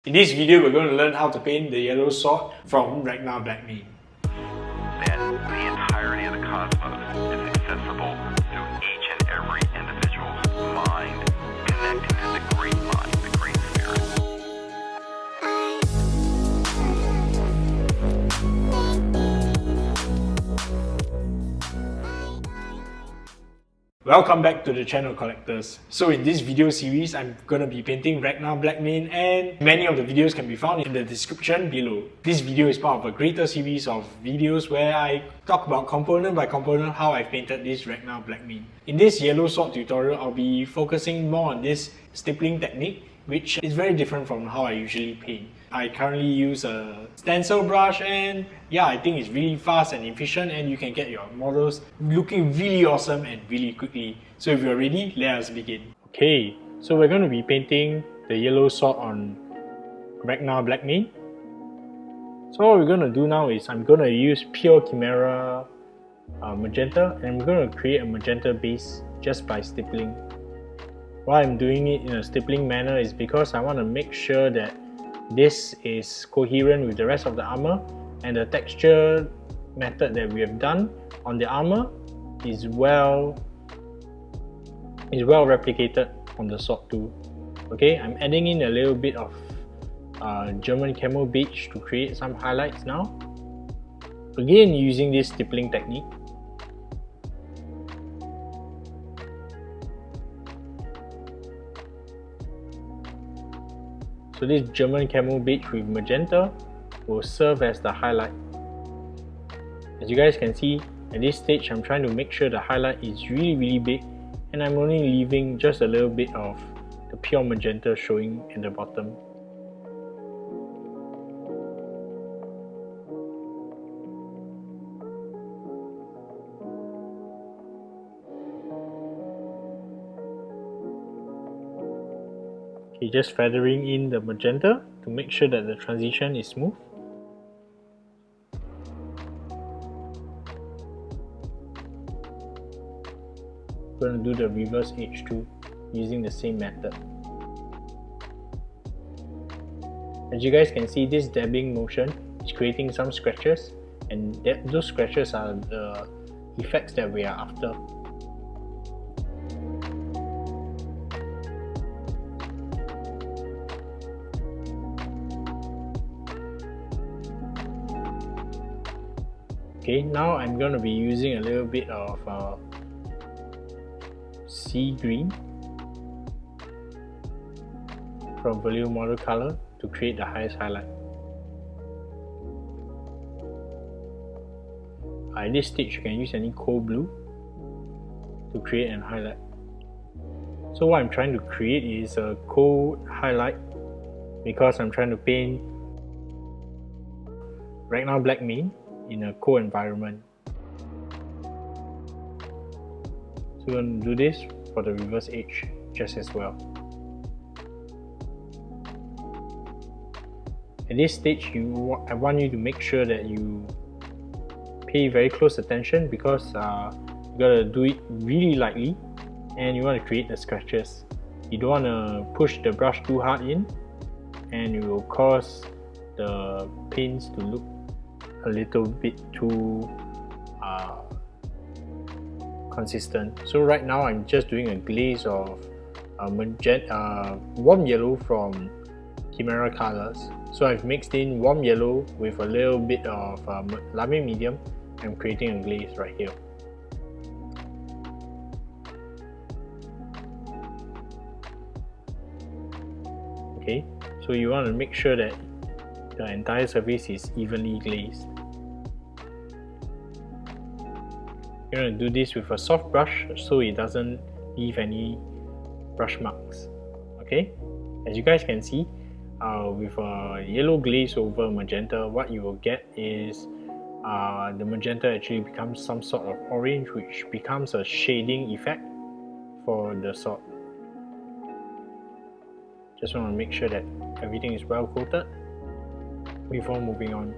In this video, we're going to learn how to paint the yellow sword from Ragnar Blackmane. That the entirety of the cosmos is accessible to each and every individual's mind, connecting to the great mind, the great spirit. Welcome back to the channel, collectors. So in this video series, I'm going to be painting Ragnar Blackmane, and many of the videos can be found in the description below. This video is part of a greater series of videos where I talk about component by component how I painted this Ragnar Blackmane. In this yellow sword tutorial, I'll be focusing more on this stippling technique, which is very different from how I usually paint. I currently use a stencil brush, and yeah, I think it's really fast and efficient, and you can get your models looking really awesome and really quickly. So if you're ready, let us begin. Okay, so we're going to be painting the yellow sword on Ragnar Blackmane. So what we're going to do now is I'm going to use pure Chimera magenta, and I'm going to create a magenta base just by stippling. Why I'm doing it in a stippling manner is because I want to make sure that this is coherent with the rest of the armor, and the texture method that we have done on the armor is well replicated on the sword too. Okay, I'm adding in a little bit of German camo beige to create some highlights now. Again, using this stippling technique. So this German camo beige with magenta will serve as the highlight. As you guys can see, at this stage I'm trying to make sure the highlight is really big, and I'm only leaving just a little bit of the pure magenta showing at the bottom. Okay, just feathering in the magenta to make sure that the transition is smooth. I'm going to do the reverse edge too, using the same method. As you guys can see, this dabbing motion is creating some scratches, and those scratches are the effects that we are after. Okay, now I'm going to be using a little bit of sea green from volume watercolor to create the highest highlight. At this stage, you can use any cold blue to create an highlight. So what I'm trying to create is a cold highlight because I'm trying to paint Ragnar Blackmane in a cold environment. So we're going to do this for the reverse edge just as well. At this stage, I want you to make sure that you pay very close attention, because you gotta do it really lightly, and you want to create the scratches. You don't want to push the brush too hard in, and it will cause the paints to look a little bit too consistent. So right now I'm just doing a glaze of warm yellow from Chimera colors. So I've mixed in warm yellow with a little bit of lame medium. I'm creating a glaze right here. Okay, so you want to make sure that the entire surface is evenly glazed. You're going to do this with a soft brush so it doesn't leave any brush marks. Okay, as you guys can see, with a yellow glaze over magenta, what you will get is the magenta actually becomes some sort of orange, which becomes a shading effect for the sword. Just want to make sure that everything is well coated before moving on.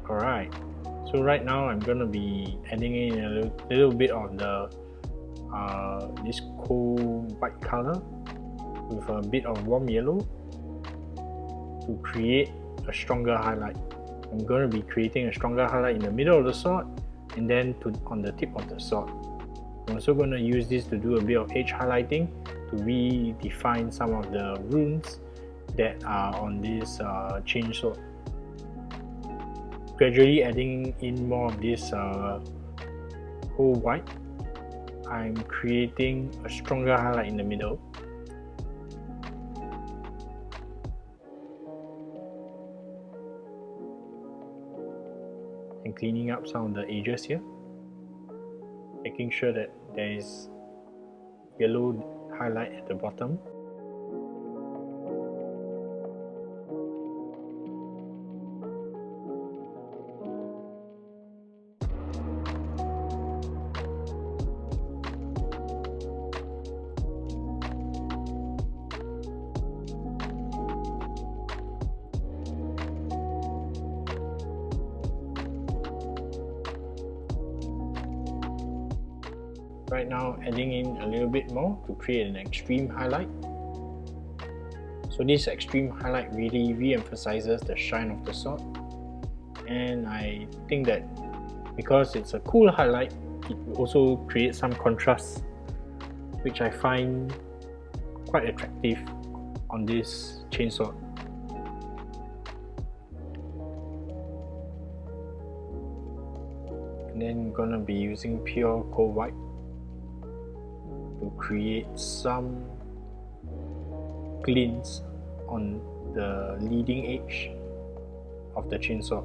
Alright, so right now I'm going to be adding in a little bit of the this cool white color with a bit of warm yellow to create a stronger highlight. I'm going to be creating a stronger highlight in the middle of the sword and then on the tip of the sword. I'm also going to use this to do a bit of edge highlighting to redefine some of the runes that are on this chainsword. Gradually adding in more of this whole white, I'm creating a stronger highlight in the middle. And cleaning up some of the edges here, making sure that there is yellow highlight at the bottom. Right now, adding in a little bit more to create an extreme highlight. So this extreme highlight really re-emphasizes the shine of the sword, and I think that because it's a cool highlight, it also creates some contrast, which I find quite attractive on this chainsword. And then I'm gonna be using pure cold white to create some glints on the leading edge of the chainsaw.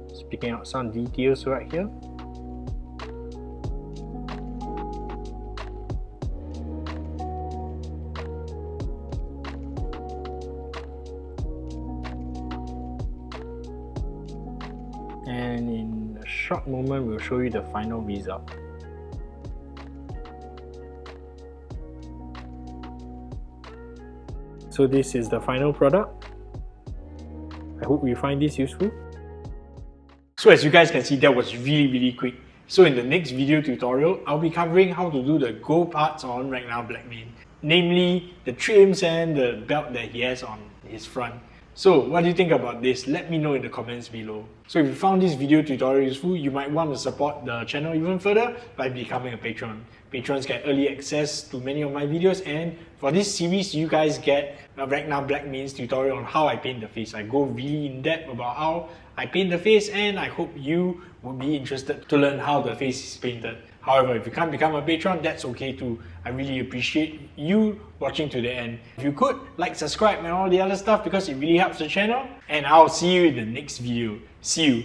Just picking out some details right here. And in a short moment, we'll show you the final result. So this is the final product. I hope you find this useful. So as you guys can see, that was really quick. So in the next video tutorial, I'll be covering how to do the gold parts on Ragnar Blackmane, namely the trims and the belt that he has on his front. So what do you think about this? Let me know in the comments below. So if you found this video tutorial useful, you might want to support the channel even further by becoming a patron. Patrons get early access to many of my videos, and for this series you guys get a Ragnar Blackmane's tutorial on how I paint the face. I go really in depth about how I paint the face, and I hope you would be interested to learn how the face is painted. However, if you can't become a patron, that's okay too. I really appreciate you watching to the end. If you could, like, subscribe and all the other stuff because it really helps the channel. And I'll see you in the next video. See you.